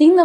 3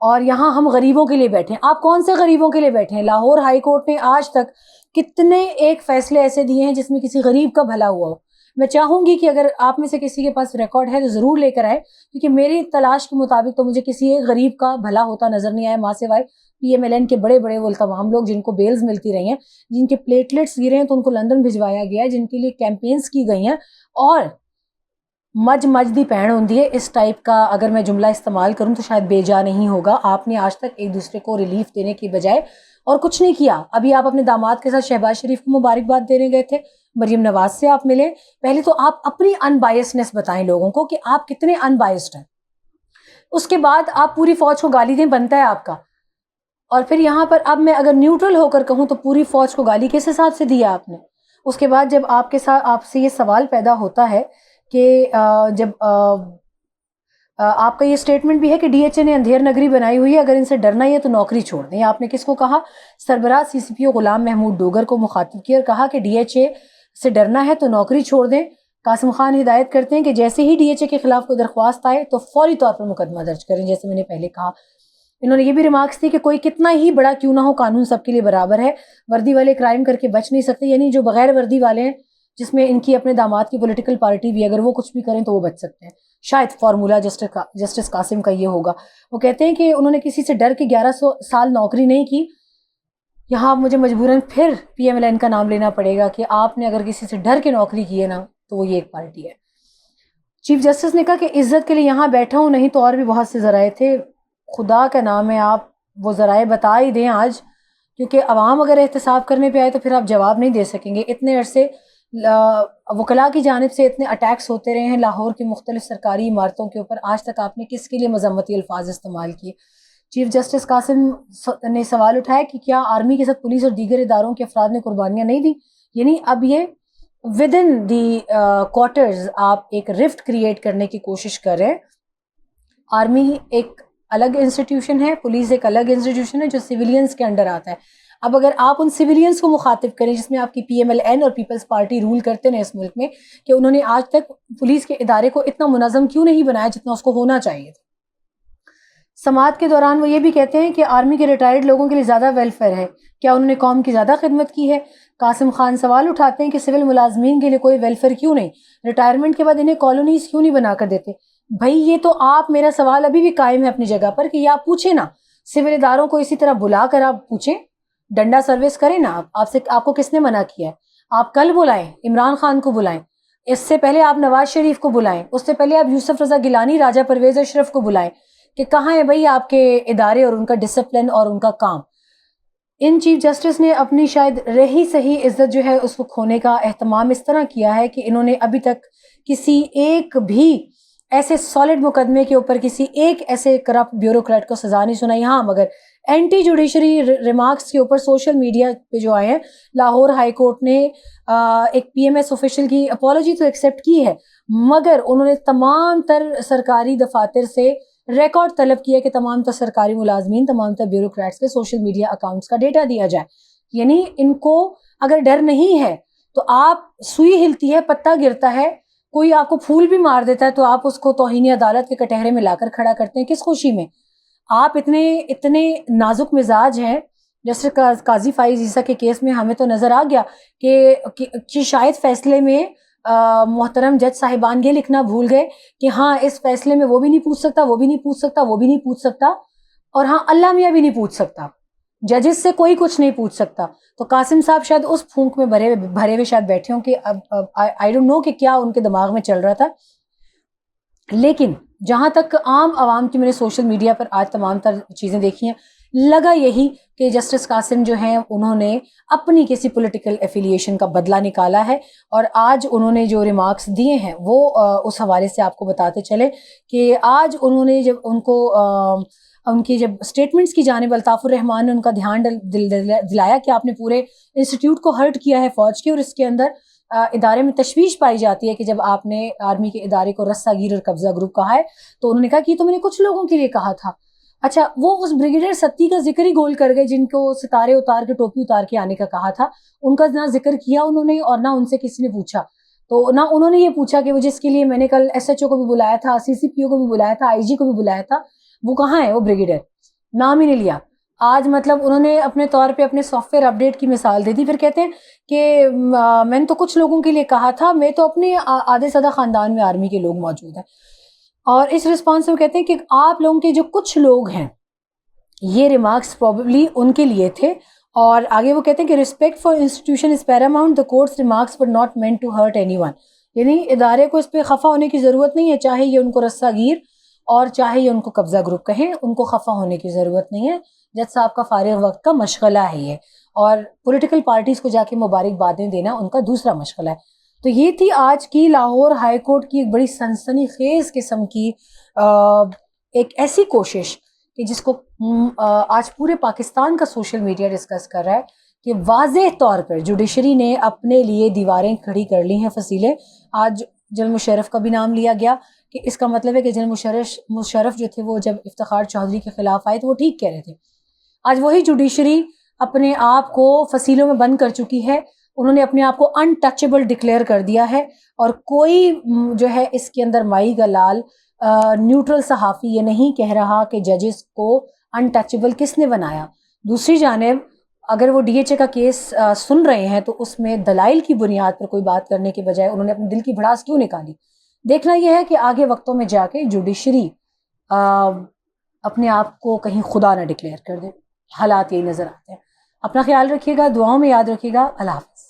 اور یہاں ہم غریبوں کے لیے بیٹھے ہیں. آپ کون سے غریبوں کے لیے بیٹھے ہیں؟ لاہور ہائی کورٹ نے آج تک کتنے ایک فیصلے ایسے دیے ہیں جس میں کسی غریب کا بھلا ہوا ہو. میں چاہوں گی کہ اگر آپ میں سے کسی کے پاس ریکارڈ ہے تو ضرور لے کر آئے، کیونکہ میری تلاش کے مطابق تو مجھے کسی ایک غریب کا بھلا ہوتا نظر نہیں آیا، ماں سوائے پی ایم ایل این کے بڑے بڑے وہ تمام لوگ جن کو بیلز ملتی رہی ہیں، جن کے پلیٹلیٹس گرے ہیں تو ان کو لندن بھجوایا گیا ہے، جن کے لیے کیمپینز کی گئی ہیں. اور مج دی پہن ہوندی ہے، اس ٹائپ کا اگر میں جملہ استعمال کروں تو شاید بے جا نہیں ہوگا. آپ نے آج تک ایک دوسرے کو ریلیف دینے کی بجائے اور کچھ نہیں کیا. ابھی آپ اپنے داماد کے ساتھ شہباز شریف کو مبارکباد دینے گئے تھے، مریم نواز سے آپ ملے. پہلے تو آپ اپنی ان بائسنس بتائیں لوگوں کو کہ آپ کتنے ان بائسڈ ہیں، اس کے بعد آپ پوری فوج کو گالی دیں، بنتا ہے آپ کا. اور پھر یہاں پر اب میں اگر نیوٹرل ہو کر کہوں تو پوری فوج کو گالی کس حساب سے دیا آپ نے؟ اس کے بعد جب آپ کے ساتھ آپ سے یہ سوال پیدا ہوتا ہے کہ جب آپ کا یہ سٹیٹمنٹ بھی ہے کہ ڈی ایچ اے نے اندھیر نگری بنائی ہوئی ہے، اگر ان سے ڈرنا ہی ہے تو نوکری چھوڑ دیں. آپ نے کس کو کہا؟ سربراہ سی سی پی او غلام محمود ڈوگر کو مخاطب کیا اور کہا کہ ڈی ایچ اے سے ڈرنا ہے تو نوکری چھوڑ دیں. قاسم خان ہدایت کرتے ہیں کہ جیسے ہی ڈی ایچ اے کے خلاف کوئی درخواست آئے تو فوری طور پر مقدمہ درج کریں، جیسے میں نے پہلے کہا. انہوں نے یہ بھی ریمارکس دی کہ کوئی کتنا ہی بڑا کیوں نہ ہو قانون سب کے لیے برابر ہے، وردی والے کرائم کر کے بچ نہیں سکتے، یعنی جو بغیر وردی والے ہیں جس میں ان کی اپنے داماد کی پولیٹیکل پارٹی بھی، اگر وہ کچھ بھی کریں تو وہ بچ سکتے ہیں. شاید فارمولا جسٹس قاسم کا یہ ہوگا. وہ کہتے ہیں کہ انہوں نے کسی سے ڈر کے 1100 سال نوکری نہیں کی. یہاں مجھے مجبوراً پھر پی ایم ایل این کا نام لینا پڑے گا کہ آپ نے اگر کسی سے ڈر کے نوکری کی ہے نا تو وہ یہ ایک پارٹی ہے. چیف جسٹس نے کہا کہ عزت کے لیے یہاں بیٹھا ہوں، نہیں تو اور بھی بہت سے ذرائع تھے. خدا کا نام ہے آپ وہ ذرائع بتا ہی دیں آج، کیونکہ عوام اگر احتساب کرنے پہ آئے تو پھر آپ جواب نہیں دے سکیں گے. اتنے عرصے وکلاء کی جانب سے اتنے اٹیکس ہوتے رہے ہیں لاہور کی مختلف سرکاری عمارتوں کے اوپر، آج تک آپ نے کس کے لیے مذمتی الفاظ استعمال کیے؟ چیف جسٹس قاسم نے سوال اٹھایا کہ کیا آرمی کے ساتھ پولیس اور دیگر اداروں کے افراد نے قربانیاں نہیں دیں؟ یعنی اب یہ ود ان دی کوارٹرز آپ ایک رفٹ کریٹ کرنے کی کوشش کر رہے ہیں. آرمی ایک الگ انسٹیٹیوشن ہے، پولیس ایک الگ انسٹیٹیوشن ہے جو سیولینز کے انڈر آتا ہے. اب اگر آپ ان سیولینز کو مخاطب کریں جس میں آپ کی پی ایم ایل این اور پیپلز پارٹی رول کرتے ہیں اس ملک میں، کہ انہوں نے آج تک پولیس کے ادارے کو اتنا منظم کیوں نہیں بنایا جتنا اس کو ہونا چاہیے تھا. سماعت کے دوران وہ یہ بھی کہتے ہیں کہ آرمی کے ریٹائرڈ لوگوں کے لیے زیادہ ویلفیئر ہے، کیا انہوں نے قوم کی زیادہ خدمت کی ہے؟ قاسم خان سوال اٹھاتے ہیں کہ سول ملازمین کے لیے کوئی ویلفیئر کیوں نہیں، ریٹائرمنٹ کے بعد انہیں کالونیز کیوں نہیں بنا کر دیتے؟ بھائی یہ تو آپ، میرا سوال ابھی بھی قائم ہے اپنی جگہ پر کہ یہ آپ پوچھیں نا، سول اداروں کو اسی طرح بلا کر آپ پوچھیں، ڈنڈا سروس کریں نا. آپ کو کس نے منع کیا ہے؟ آپ کل بلائیں، عمران خان کو بلائیں، اس سے پہلے آپ نواز شریف کو بلائیں، اس سے پہلے آپ یوسف رضا گیلانی، راجہ پرویز اشرف کو بلائیں کہ کہاں ہے بھائی آپ کے ادارے اور ان کا ڈسپلن اور ان کا کام. ان چیف جسٹس نے اپنی شاید رہی صحیح عزت جو ہے اس کو کھونے کا اہتمام اس طرح کیا ہے کہ انہوں نے ابھی تک کسی ایک بھی ایسے سالڈ مقدمے کے اوپر کسی ایک ایسے کرپٹ بیوروکریٹ کو سزا نہیں سنائی. ہاں مگر اینٹی جوڈیشری ریمارکس کے اوپر سوشل میڈیا پہ جو آئے ہیں، لاہور ہائی کورٹ نے ایک پی ایم ایس آفیشل کی اپالوجی تو ایکسیپٹ کی ہے، مگر انہوں نے تمام تر سرکاری دفاتر سے ریکارڈ طلب کیا کہ تمام تر سرکاری ملازمین، تمام تر بیوروکریٹس کے سوشل میڈیا اکاؤنٹس کا ڈیٹا دیا جائے. یعنی ان کو اگر ڈر نہیں ہے تو آپ، سوئی ہلتی ہے پتہ گرتا ہے، کوئی آپ کو پھول بھی مار دیتا ہے تو آپ اس کو توہین عدالت کے کٹہرے میں لا کر کھڑا کرتے ہیں. کس خوشی میں؟ آپ اتنے نازک مزاج ہیں. جیسے قاضی فائز عیسیٰ کے کیس میں ہمیں تو نظر آ گیا کہ شاید فیصلے میں محترم جج صاحبان یہ لکھنا بھول گئے کہ ہاں اس فیصلے میں وہ بھی نہیں پوچھ سکتا، وہ بھی نہیں پوچھ سکتا، وہ بھی نہیں پوچھ سکتا، اور ہاں اللہ میاں بھی نہیں پوچھ سکتا، ججز سے کوئی کچھ نہیں پوچھ سکتا. تو قاسم صاحب شاید اس پھونک میں بھرے ہوئے شاید بیٹھے ہوں کہ اب آئی ڈونٹ نو کہ کیا ان کے دماغ میں چل رہا تھا. لیکن جہاں تک عام عوام کی، میں نے سوشل میڈیا پر آج تمام تر چیزیں دیکھی ہیں، لگا یہی کہ جسٹس قاسم جو ہیں انہوں نے اپنی کسی پولیٹیکل ایفیلیشن کا بدلہ نکالا ہے. اور آج انہوں نے جو ریمارکس دیے ہیں وہ اس حوالے سے آپ کو بتاتے چلے کہ آج انہوں نے جب ان کی جب اسٹیٹمنٹس کی جانب الطاف الرحمان نے ان کا دھیان دلایا کہ آپ نے پورے انسٹیٹیوٹ کو ہرٹ کیا ہے فوج کے، اور اس کے اندر ادارے میں تشویش پائی جاتی ہے کہ جب آپ نے آرمی کے ادارے کو رسا گیر اور قبضہ گروپ کہا ہے تو انہوں نے کہا کہ یہ تو میں نے کچھ لوگوں کے لیے کہا تھا. اچھا، وہ اس بریگیڈیئر ستی کا ذکر ہی گول کر گئے جن کو ستارے اتار کے ٹوپی اتار کے آنے کا کہا تھا. ان کا نہ ذکر کیا انہوں نے اور نہ ان سے کسی نے پوچھا. تو نہ انہوں نے یہ پوچھا کہ وہ جس کے لیے میں نے کل ایس ایچ او کو بھی بلایا تھا، سی سی پی او کو بھی بلایا تھا، آئی جی کو بھی بلایا تھا، وہ کہاں ہے وہ بریگیڈیئر. نام ہی نہیں لیا. آج مطلب انہوں نے اپنے طور پہ اپنے سافٹ ویئر اپڈیٹ کی مثال دے دی. پھر کہتے ہیں کہ میں نے تو کچھ لوگوں کے لیے کہا تھا, میں تو اپنے آدھے سادہ خاندان میں آرمی کے لوگ موجود ہیں. اور اس رسپانس میں کہتے ہیں کہ آپ لوگوں کے جو کچھ لوگ ہیں, یہ ریمارکس پروبیبلی ان کے لیے تھے. اور آگے وہ کہتے ہیں کہ respect for institution is paramount, the courts remarks were not meant to hurt anyone. یعنی ادارے کو اس پہ خفا ہونے کی ضرورت نہیں ہے, چاہے یہ ان کو رسہ گیر اور چاہے یہ ان کو قبضہ گروپ کہیں, ان کو خفا ہونے کی ضرورت نہیں ہے. جج صاحب کا فارغ وقت کا مشغلہ ہے یہ, اور پولیٹیکل پارٹیز کو جا کے مبارکبادیں دینا ان کا دوسرا مشغلہ ہے. تو یہ تھی آج کی لاہور ہائی کورٹ کی ایک بڑی سنسنی خیز قسم کی ایک ایسی کوشش کہ جس کو آج پورے پاکستان کا سوشل میڈیا ڈسکس کر رہا ہے کہ واضح طور پر جوڈیشری نے اپنے لیے دیواریں کھڑی کر لی ہیں فصیلیں. آج جنرل مشرف کا بھی نام لیا گیا کہ اس کا مطلب ہے کہ جنرل مشرف جو تھے وہ جب افتخار چودھری کے خلاف آئے تو وہ ٹھیک کہہ رہے تھے. آج وہی جوڈیشری اپنے آپ کو فصیلوں میں بند کر چکی ہے. انہوں نے اپنے آپ کو ان ٹچیبل ڈکلیئر کر دیا ہے, اور کوئی جو ہے اس کے اندر مائی کا لال نیوٹرل صحافی یہ نہیں کہہ رہا کہ ججز کو ان ٹچیبل کس نے بنایا. دوسری جانب اگر وہ ڈی ایچ اے کا کیس سن رہے ہیں تو اس میں دلائل کی بنیاد پر کوئی بات کرنے کے بجائے انہوں نے اپنے دل کی بھڑاس کیوں نکالی. دیکھنا یہ ہے کہ آگے وقتوں میں جا کے جوڈیشری اپنے آپ کو کہیں خدا نہ ڈکلیئر کر دے. حالات یہی نظر آتے ہیں. اپنا خیال رکھیے گا, دعاؤں میں یاد رکھیے گا. اللہ حافظ.